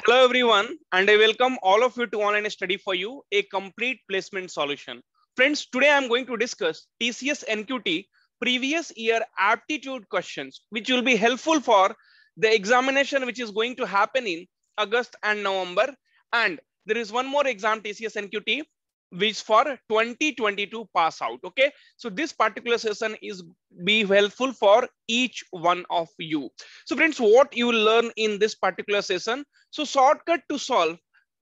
Hello everyone, and I welcome all of you to Online Study for You, a complete placement solution. Friends, today I am going to discuss TCS NQT previous year aptitude questions, which will be helpful for the examination which is going to happen in August and November. And there is one more exam, TCS NQT, which for 2022 pass out. Okay, so this particular session is be helpful for each one of you. So friends, what you will learn in this particular session, so shortcut to solve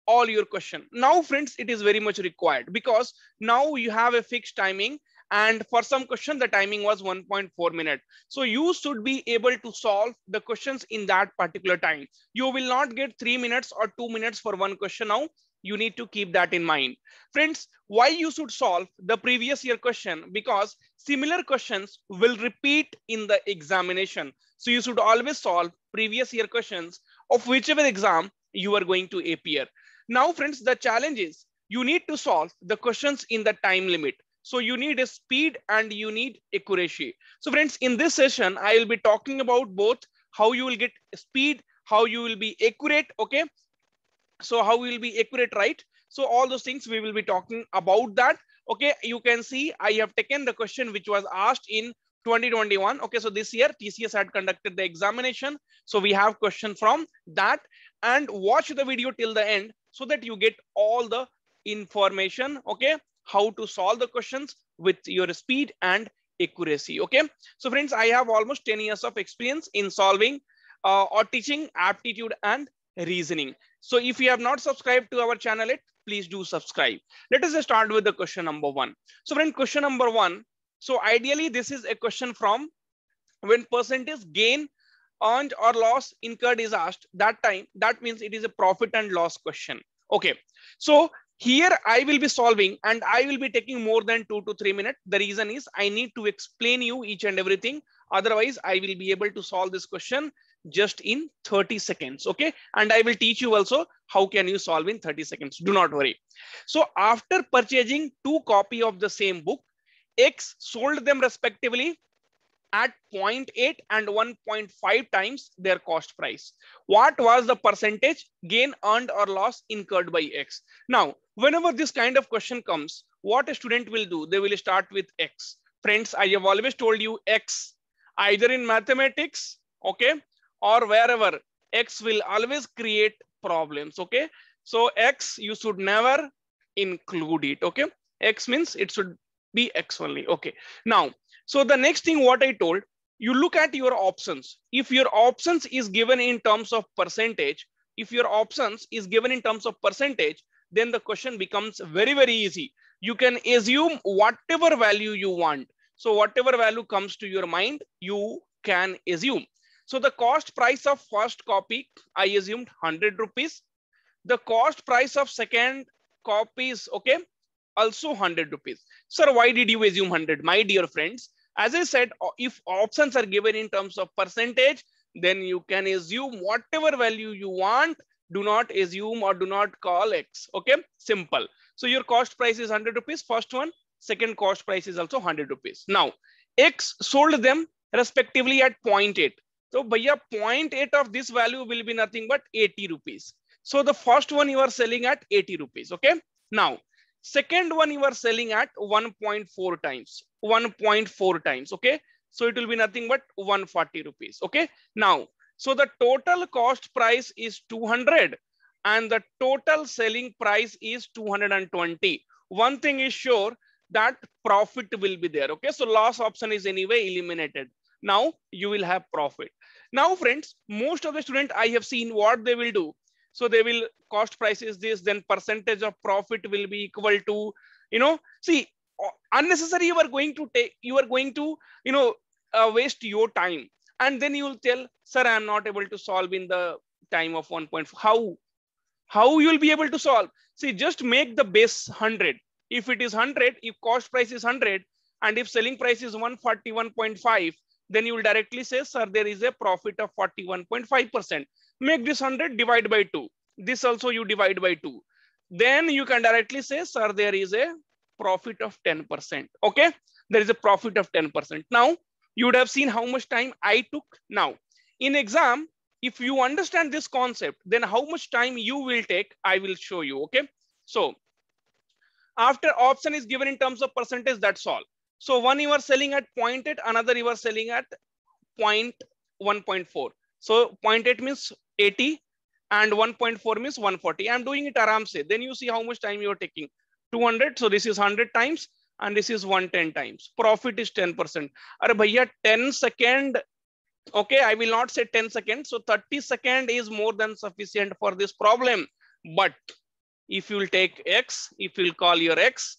all your question. Now friends, it is very much required because now you have a fixed timing, and for some question the timing was 1.4 minute. So you should be able to solve the questions in that particular time. You will not get 3 minutes or 2 minutes for one question. Now you need to keep that in mind. Friends, why you should solve the previous year question? Because similar questions will repeat in the examination. So you should always solve previous year questions of whichever exam you are going to appear. Now friends, the challenge is you need to solve the questions in the time limit. So you need a speed and you need accuracy. So friends, in this session, I will be talking about both how you will get speed, how you will be accurate. Okay, so how we will be accurate, right? So all those things we will be talking about that. Okay, you can see I have taken the question which was asked in 2021. Okay, so this year TCS had conducted the examination, so we have question from that. And watch the video till the end so that you get all the information. Okay, how to solve the questions with your speed and accuracy. Okay, so friends, I have almost 10 years of experience in solving or teaching aptitude and reasoning. So if you have not subscribed to our channel yet, please do subscribe. Let us start with the question number one. So friend, question number one. So ideally, this is a question from when percentage gain earned or loss incurred is asked. That time, that means it is a profit and loss question. Okay. So here I will be solving and I will be taking more than 2 to 3 minutes. The reason is I need to explain you each and everything. Otherwise, I will be able to solve this question just in 30 seconds. Okay, and I will teach you also how can you solve in 30 seconds. Do not worry. So after purchasing 2 copies of the same book, X sold them respectively at 0.8 and 1.5 times their cost price. What was the percentage gain earned or loss incurred by X? Now whenever this kind of question comes, what a student will do, they will start with X. Friends, I have always told you X, either in mathematics, okay, or wherever, X will always create problems. Okay, so X you should never include it. Okay, X means it should be X only. Okay, now so the next thing what I told, you look at your options. If your options is given in terms of percentage, if your options is given in terms of percentage, then the question becomes very, very easy. You can assume whatever value you want. So whatever value comes to your mind, you can assume. So the cost price of first copy, I assumed 100 rupees. The cost price of second copy is okay, also 100 rupees. Sir, why did you assume 100? My dear friends, as I said, if options are given in terms of percentage, then you can assume whatever value you want. Do not assume or do not call X. Okay, simple. So your cost price is 100 rupees, first one. Second cost price is also 100 rupees. Now, X sold them respectively at 0.8. So, bhaiya, 0.8 of this value will be nothing but 80 rupees. So, the first one you are selling at 80 rupees. Okay. Now, second one you are selling at 1.4 times. 1.4 times. Okay. So, it will be nothing but 140 rupees. Okay. Now, so the total cost price is 200 and the total selling price is 220. One thing is sure, that profit will be there. Okay. So, loss option is anyway eliminated. Now you will have profit. Now friends, most of the student I have seen what they will do. So they will cost price is this, then percentage of profit will be equal to, see, unnecessary you are going to take, you are going to, waste your time. And then you will tell, sir, I am not able to solve in the time of 1.4. How you will be able to solve? See, just make the base 100. If it is 100, if cost price is 100, and if selling price is 141.5, then you will directly say, sir, there is a profit of 41.5%. Make this 100 divide by 2. This also you divide by 2. Then you can directly say, sir, there is a profit of 10%. Okay, there is a profit of 10%. Now you would have seen how much time I took. Now in exam, if you understand this concept, then how much time you will take, I will show you. Okay. So after option is given in terms of percentage, that's all. So one you are selling at 0.8, another you are selling at 1.4. So 0.8 means 80 and 1.4 means 140. I'm doing it aramse. Then you see how much time you are taking. 200. So this is 100 times and this is 110 times. Profit is 10%. Are bhaiya 10 second. Okay, I will not say 10 seconds. So 30 second is more than sufficient for this problem. But if you will take X, if you will call your X,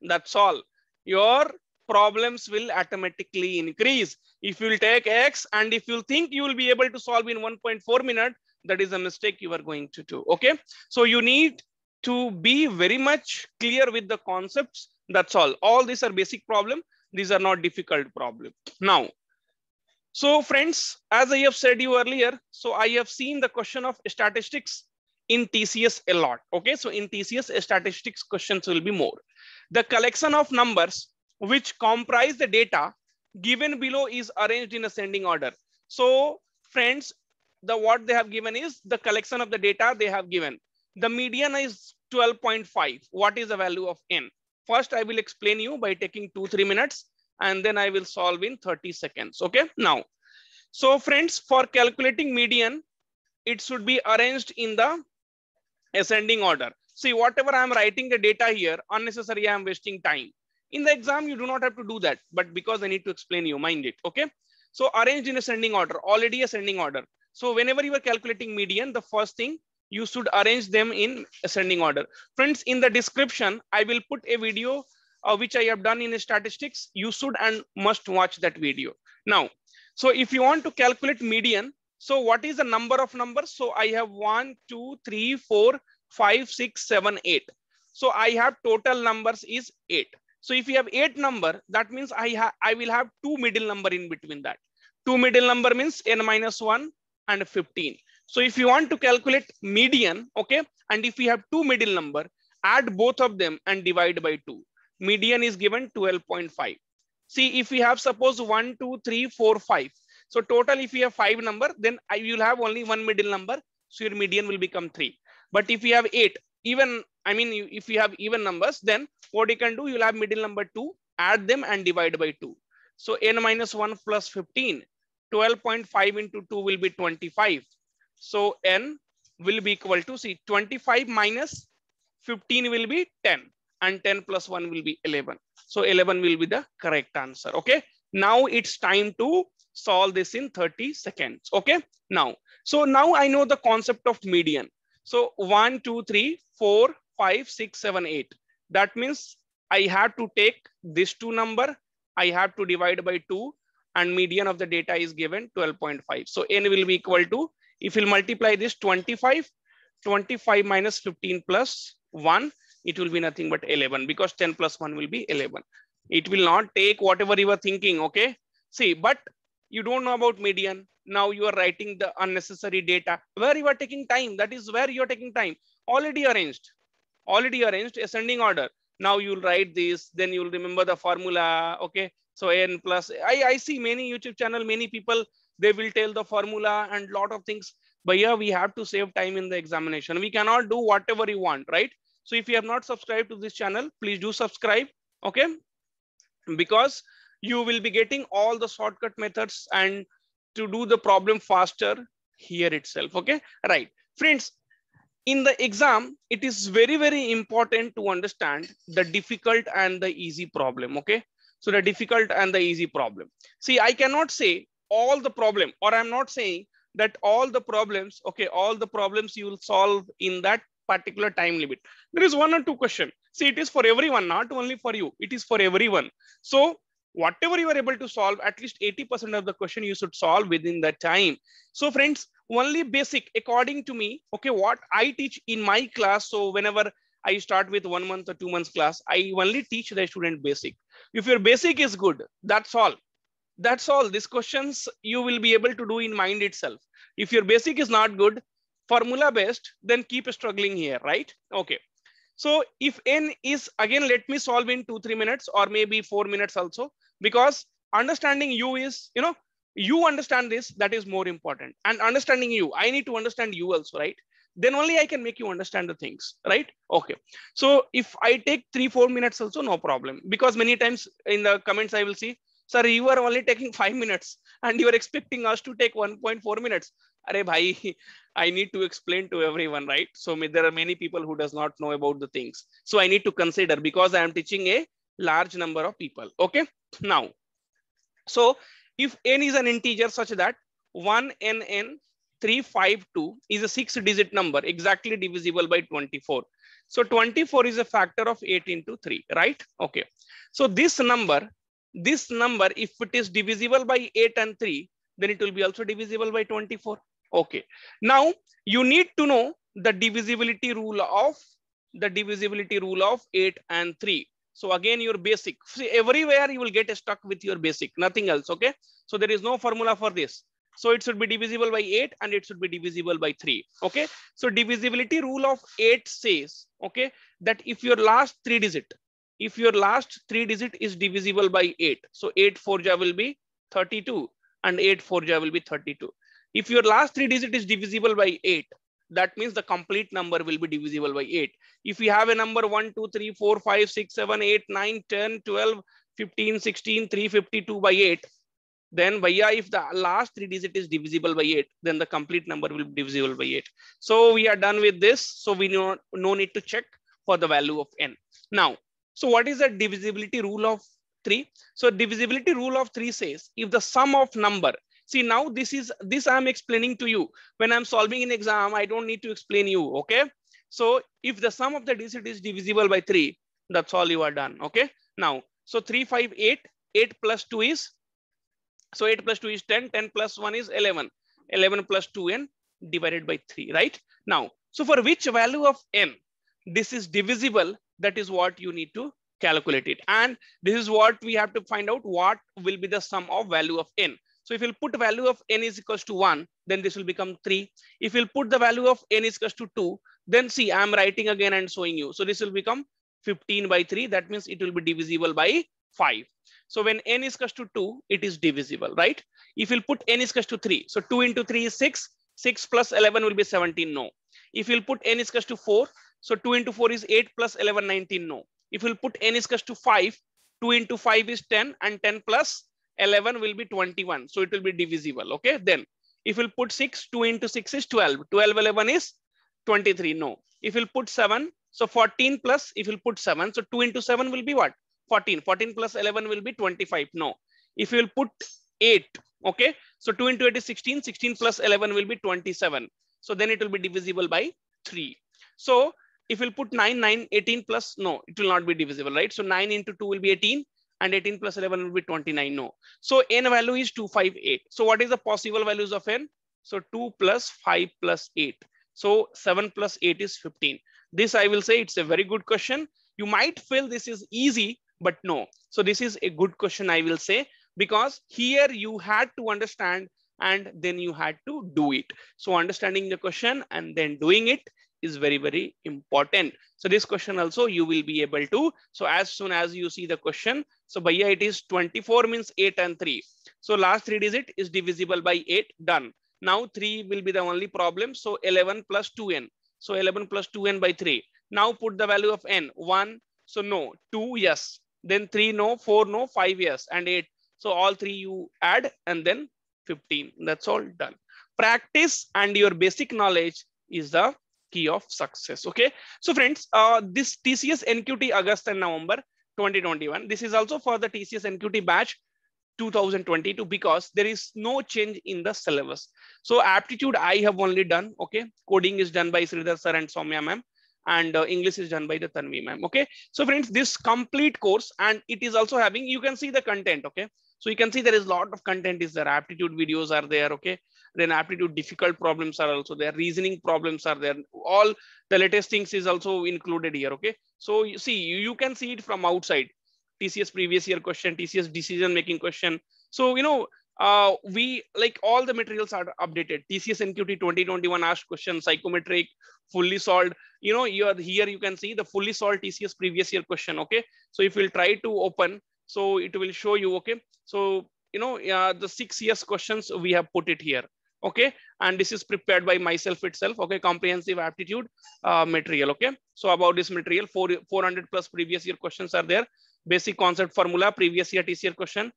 that's all. Your problems will automatically increase. If you will take X and if you think you will be able to solve in 1.4 minutes, that is a mistake you are going to do. Okay. So you need to be very much clear with the concepts. That's all. All these are basic problem. These are not difficult problem. Now, so friends, as I have said you earlier, so I have seen the question of statistics in TCS a lot. Okay, so in TCS, statistics questions will be more. The collection of numbers which comprise the data given below is arranged in ascending order. So friends, what they have given is the collection of the data they have given. The median is 12.5. What is the value of n? First, I will explain you by taking 2-3 minutes and then I will solve in 30 seconds. Okay, now, so friends, for calculating median, it should be arranged in the ascending order. See, whatever I'm writing the data here, unnecessary, I'm wasting time. In the exam, you do not have to do that, but because I need to explain you, mind it. Okay. So arranged in ascending order, already ascending order. So whenever you are calculating median, the first thing you should arrange them in ascending order. Friends, in the description, I will put a video which I have done in statistics. You should and must watch that video. Now, so if you want to calculate median, so what is the number of numbers? So I have 1, 2, 3, 4, 5, 6, 7, 8. So I have total numbers is 8. So if you have 8 number, that means I will have 2 middle number in between that. 2 middle number means n minus 1 and 15. So if you want to calculate median, okay, and if you have 2 middle number, add both of them and divide by 2. Median is given 12.5. See, if we have suppose 1, 2, 3, 4, 5. So total, if you have 5 number, then you will have only 1 middle number. So your median will become 3. But if you have 8, even, I mean, if you have even numbers, then what you can do, you'll have middle number 2, add them and divide by 2. So n minus 1 plus 15, 12.5 into 2 will be 25. So n will be equal to, see, 25 minus 15 will be 10 and 10 plus 1 will be 11. So 11 will be the correct answer. Okay. Now it's time to solve this in 30 seconds. Okay. Now, so now I know the concept of median. So 1, 2, 3, 4, 5, 6, 7, 8. That means I have to take this 2 number. I have to divide by 2 and median of the data is given 12.5. So n will be equal to, if you multiply this 25 minus 15 plus 1, it will be nothing but 11 because 10 plus 1 will be 11. It will not take whatever you were thinking. Okay. See, but you don't know about median. Now you are writing the unnecessary data where you are taking time. That is where you are taking time. Already arranged, ascending order. Now you'll write this, then you'll remember the formula. Okay. So n plus, I see many YouTube channel, many people, they will tell the formula and lot of things. But yeah, we have to save time in the examination. We cannot do whatever you want, right? So if you have not subscribed to this channel, please do subscribe. Okay. Because you will be getting all the shortcut methods and to do the problem faster here itself. Okay. Right. Friends, in the exam, it is very, very important to understand the difficult and the easy problem. Okay. So the difficult and the easy problem. See, I cannot say all the problem, or I'm not saying that all the problems, okay, all the problems you will solve in that particular time limit. There is 1 or 2 questions. See, it is for everyone, not only for you. It is for everyone. So whatever you are able to solve, at least 80% of the question you should solve within that time. So friends, only basic, according to me, okay, what I teach in my class. So whenever I start with 1 month or 2 months class, I only teach the student basic. If your basic is good, that's all. That's all. These questions you will be able to do in mind itself. If your basic is not good, formula based, then keep struggling here, right? Okay. So if n is, again, let me solve in 2-3 minutes or maybe 4 minutes also, because understanding u is, You understand this, that is more important. And understanding you, I need to understand you also, right? Then only I can make you understand the things, right? Okay. So if I take 3-4 minutes also, no problem. Because many times in the comments I will see, sir, you are only taking 5 minutes and you are expecting us to take 1.4 minutes. Arey bhai, I need to explain to everyone, right? So there are many people who does not know about the things. So I need to consider because I am teaching a large number of people. Okay. Now, so if n is an integer such that 1NN352 is a 6-digit number exactly divisible by 24. So 24 is a factor of 8 into 3, right? Okay. So this number, if it is divisible by 8 and 3, then it will be also divisible by 24. Okay. Now you need to know the divisibility rule of 8 and 3. So again, your basic. See, everywhere you will get stuck with your basic, nothing else. Okay. So there is no formula for this. So it should be divisible by 8 and it should be divisible by 3. Okay. So divisibility rule of 8 says, okay, that if your last three digit is divisible by 8, so 8 4 ja will be 32 and 8 4 ja will be 32. If your last three digit is divisible by 8, that means the complete number will be divisible by 8. If we have a number 1, 2, 3, 4, 5, 6, 7, 8, 9, 10, 12, 15, 16, 352 by 8, then bhaiya, if the last three digit is divisible by 8, then the complete number will be divisible by 8. So we are done with this. So we no need to check for the value of n. Now, so what is the divisibility rule of 3? So divisibility rule of 3 says if the sum of number, see now this I'm explaining to you. When I'm solving an exam, I don't need to explain you. Okay. So if the sum of the digit is divisible by 3, that's all you are done. Okay. Now, so 358, 8 plus 2 is, so 8 plus 2 is 10, 10 plus 1 is 11, 11 plus 2n divided by 3, right? Now, so for which value of n this is divisible, that is what you need to calculate it. And this is what we have to find out, what will be the sum of value of n. So if you'll put value of n is equals to 1, then this will become 3. If you'll put the value of n is equals to 2, then see, I'm writing again and showing you. So this will become 15 by 3. That means it will be divisible by 5. So when n is equals to 2, it is divisible, right? If you'll put n is equals to 3, so 2 into 3 is 6. 6 plus 11 will be 17, no. If you'll put n is equals to 4, so 2 into 4 is 8 plus 11, 19, no. If you'll put n is equals to 5, 2 into 5 is 10 and 10 plus 11 will be 21. So it will be divisible, okay? Then if you'll put 6, 2 into 6 is 12. 12, 11 is 23, no. If you'll put 7, so 14 plus, if you'll put 7, so 2 into 7 will be what? 14. 14 plus 11 will be 25, no. If you'll put 8, okay? So 2 into 8 is 16. 16 plus 11 will be 27. So then it will be divisible by 3. So if you'll put 9, 9, 18 plus, no, it will not be divisible, right? So 9 into 2 will be 18 and 18 plus 11 will be 29, no. So n value is 258. So what is the possible values of n? So 2 plus 5 plus 8. So 7 plus 8 is 15. This I will say it's a very good question. You might feel this is easy, but no. So this is a good question, I will say, because here you had to understand and then you had to do it. So understanding the question and then doing it is very, very important. So this question also you will be able to. So as soon as you see the question, so bhaiya, it is 24 means 8 and 3. So last three digit is divisible by 8, done. Now 3 will be the only problem. So 11 plus 2n. So 11 plus 2n by 3. Now put the value of n. 1. So no. 2, yes. Then 3, no. 4, no. 5, yes. And 8. So all three you add and then 15. That's all done. Practice and your basic knowledge is the key of success. Okay. So friends, this TCS NQT August and November 2021. This is also for the TCS NQT batch 2022 because there is no change in the syllabus. So aptitude I have only done. Okay. Coding is done by Sridhar sir and Soumya ma'am. And English is done by the Tanvi ma'am. Okay. So friends, this complete course, and it is also having, you can see the content. Okay. So you can see there is a lot of content is there. Aptitude videos are there. Okay. Then aptitude difficult problems are also there. Reasoning problems are there. All the latest things is also included here. Okay. So you see, you can see it from outside. TCS previous year question, TCS decision making question. So, you know, we like all the materials are updated. TCS NQT 2021 asked question, psychometric, fully solved. You know, here you can see the fully solved TCS previous year question. Okay. So if we'll try to open, so it will show you. Okay. So the 6 years questions we have put it here. Okay, and this is prepared by myself itself. Okay, comprehensive aptitude material. Okay, so about this material, 400 plus previous year questions are there. Basic concept formula, previous year TCS question,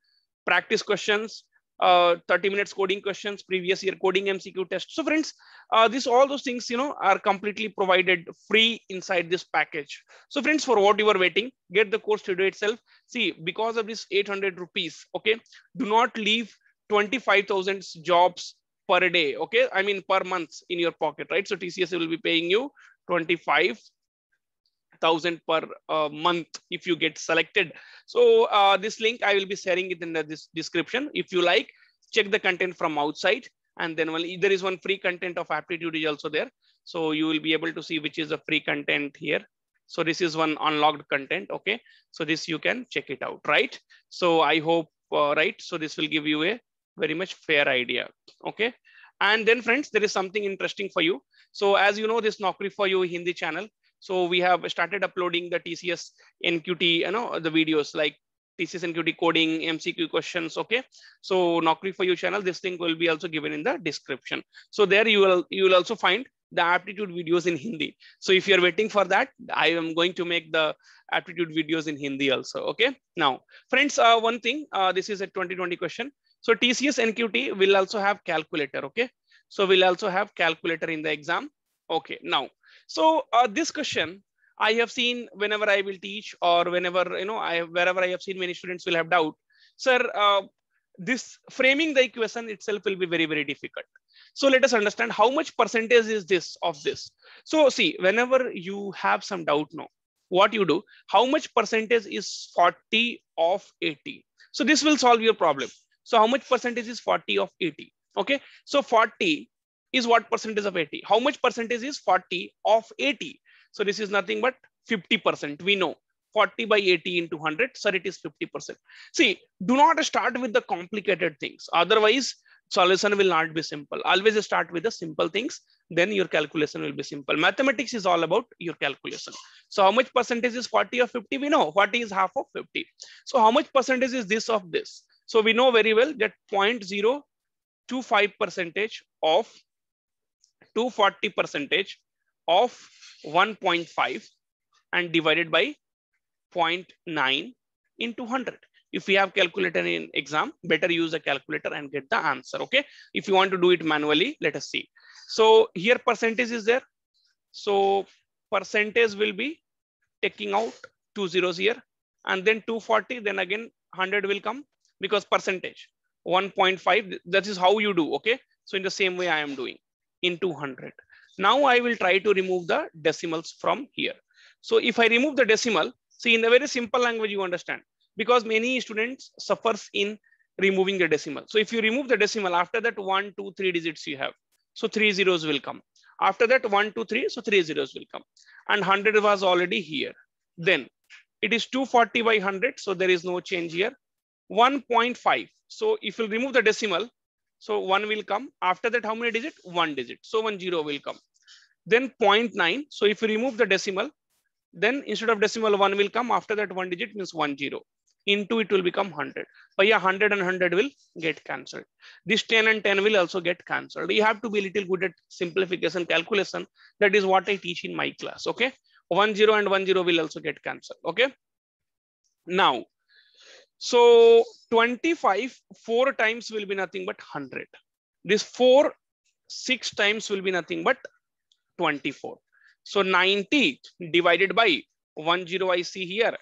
practice questions, 30 minutes coding questions, previous year coding MCQ test. So friends, all those things are completely provided free inside this package. So friends, for what you are waiting, get the course today itself. See, because of this 800 rupees, okay, do not leave 25,000 jobs per day. Okay, I mean per month in your pocket, right? So TCS will be paying you 25,000 per month if you get selected. So this link I will be sharing it in this description. If you like, check the content from outside, and then there is one free content of aptitude is also there. So you will be able to see which is the free content here. So this is one unlocked content. Okay, so this you can check it out, right? So I hope right. So this will give you a very much fair idea. Okay, and then friends, there is something interesting for you. So as you know, this Naukri for You Hindi channel. So we have started uploading the TCS NQT, the videos like TCS NQT coding, MCQ questions. Okay, so Naukri for You channel, this thing will be also given in the description. So there you will also find the aptitude videos in Hindi. So if you're waiting for that, I am going to make the aptitude videos in Hindi also. Okay, now friends, one thing, this is a 2020 question. So TCS NQT will also have calculator. Okay, so we'll also have calculator in the exam. Okay, now, so this question I have seen whenever I will teach, or whenever wherever I have seen many students will have doubt. Sir, this framing the equation itself will be very, very difficult. So let us understand how much percentage is this of this. So see, whenever you have some doubt, no, what you do, how much percentage is 40 of 80? So this will solve your problem. So how much percentage is 40 of 80? Okay, so 40 is what percentage of 80? How much percentage is 40 of 80? So this is nothing but 50%. We know 40 by 80 into 100, sir, it is 50%. See, do not start with the complicated things. Otherwise, solution will not be simple. Always start with the simple things, then your calculation will be simple. Mathematics is all about your calculation. So how much percentage is 40 of 50? We know 40 is half of 50. So how much percentage is this of this? So we know very well that 0.025% of 240% of 1.5 and divided by 0.9 into 100. If we have calculator in exam, better use a calculator and get the answer. Okay, if you want to do it manually, let us see. So here percentage is there. So percentage will be taking out 2 zeros here, and then 240, then again 100 will come, because percentage 1.5, that is how you do. Okay, so in the same way I am doing, into 100. Now I will try to remove the decimals from here. So if I remove the decimal, see, in a very simple language you understand, because many students suffers in removing the decimal. So if you remove the decimal, after that 1, 2, 3 digits you have. So 3 zeros will come. After that 1, 2, 3, so 3 zeros will come. And 100 was already here. Then it is 240 by 100. So there is no change here. 1.5. So if you remove the decimal, so 1 will come. After that, how many digits? 1 digit. So 1 0 will come. Then 0.9. So if you remove the decimal, then instead of decimal 1 will come. After that 1 digit means 1 0. Into it will become 100. But yeah, 100 and 100 will get cancelled. This 10 and 10 will also get cancelled. You have to be a little good at simplification calculation. That is what I teach in my class. Okay. 1 0 and 1 0 will also get cancelled. Okay. Now, so 25 4 times will be nothing but 100. This 4 6 times will be nothing but 24. So 90 divided by 1 0 I see here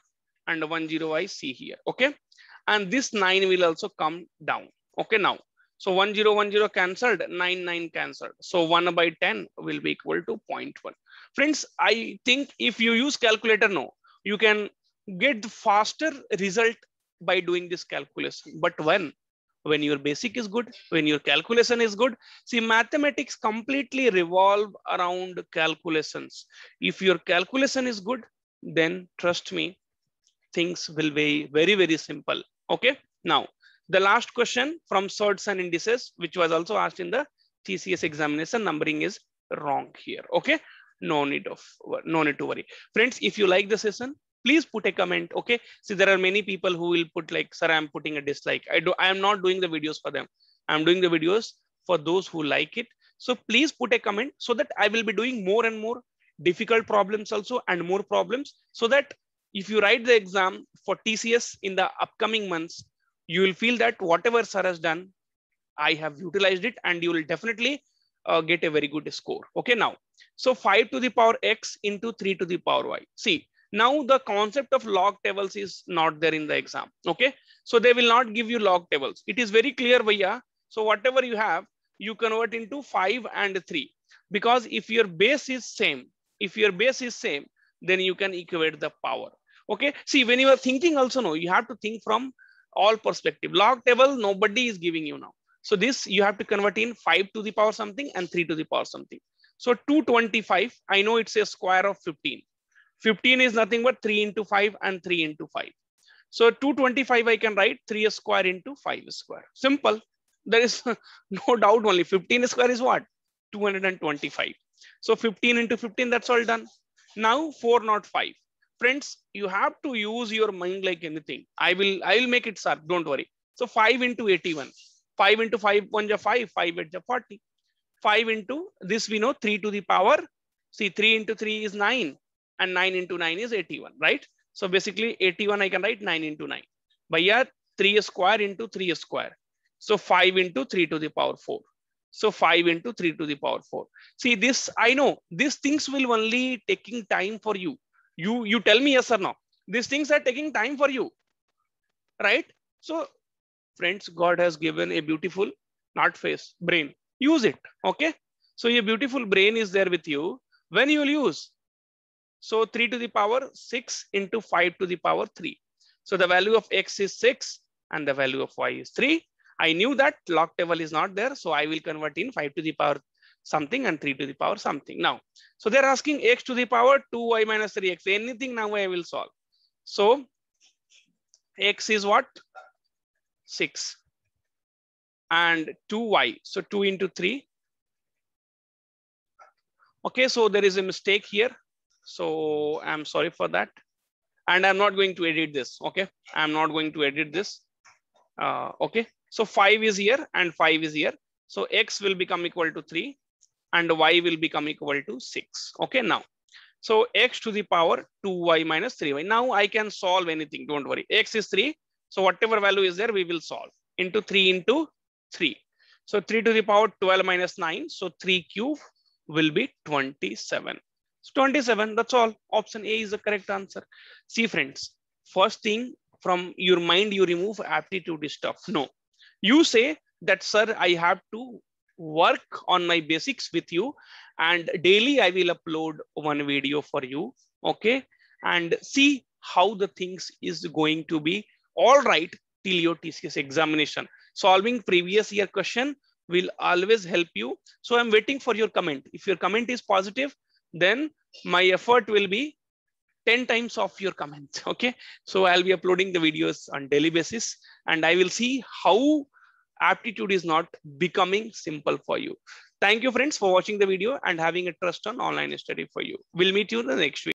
and 1 0 I see here. Okay, and this 9 will also come down. Okay, now so 1 0 1 0 cancelled, 9 9 cancelled. So 1 by 10 will be equal to 0.1. Friends, I think if you use calculator, no, you can get the faster result by doing this calculation. But when your basic is good, when your calculation is good, see, mathematics completely revolve around calculations. If your calculation is good, then trust me, things will be very, very simple. Okay, now the last question from sorts and indices, which was also asked in the TCS examination, numbering is wrong here. Okay, no need to worry. Friends, if you like the session, please put a comment. Okay. See, there are many people who will put like, sir, I'm putting a dislike. I am not doing the videos for them. I'm doing the videos for those who like it. So please put a comment so that I will be doing more and more difficult problems also and more problems, so that if you write the exam for TCS in the upcoming months, you will feel that whatever sir has done, I have utilized it, and you will definitely get a very good score. Okay, now, so 5 to the power x into 3 to the power y. See, now the concept of log tables is not there in the exam. Okay, so they will not give you log tables. It is very clear, Vaya. So whatever you have, you convert into 5 and 3, because if your base is same, then you can equate the power. Okay, see, when you are thinking also, no, you have to think from all perspective. Log table, nobody is giving you now. So this you have to convert in 5 to the power something and 3 to the power something. So 225, I know it's a square of 15. 15 is nothing but 3 into 5 and 3 into 5. So 225, I can write 3 square into 5 square. Simple. There is no doubt only. 15 square is what? 225. So 15 into 15, that's all done. Now 405. Friends, you have to use your mind like anything. I will make it sharp. Don't worry. So 5 into 81. 5 into 5, 1 is 5, 5 8 is 40. 5 into this we know 3 to the power. See, 3 into 3 is 9 and 9 into 9 is 81, right? So basically 81 I can write 9 into 9. But yeah, 3 square into 3 square. So 5 into 3 to the power 4. So 5 into 3 to the power 4. See this, I know these things will only taking time for you. You tell me yes or no. These things are taking time for you, right? So friends, God has given a beautiful, not face, brain. Use it. Okay. So a beautiful brain is there with you. When you will use. So 3 to the power 6 into 5 to the power 3. So the value of x is 6 and the value of y is 3. I knew that log table is not there. So I will convert in 5 to the power something and 3 to the power something. Now, so they're asking x to the power 2y minus 3x. Anything now I will solve. So x is what? 6 and 2y. So 2 into 3. Okay, so there is a mistake here. So I'm sorry for that. And I'm not going to edit this. Okay, I'm not going to edit this. Okay, so 5 is here and 5 is here. So x will become equal to 3 and y will become equal to 6. Okay, now, so x to the power 2y minus 3y. Now I can solve anything. Don't worry. X is 3. So whatever value is there, we will solve into 3 into 3. So 3 to the power 12 minus 9. So 3 cube will be 27. So 27, that's all. Option A is the correct answer. See friends, first thing from your mind, you remove aptitude stuff. No, you say that, sir, I have to work on my basics with you and daily I will upload one video for you. Okay. And see how the things is going to be all right till your TCS examination. Solving previous year question will always help you. So I'm waiting for your comment. If your comment is positive, then my effort will be 10 times of your comments. Okay. So I'll be uploading the videos on daily basis and I will see how aptitude is not becoming simple for you. Thank you friends for watching the video and having a trust on online study for you. We'll meet you in the next video.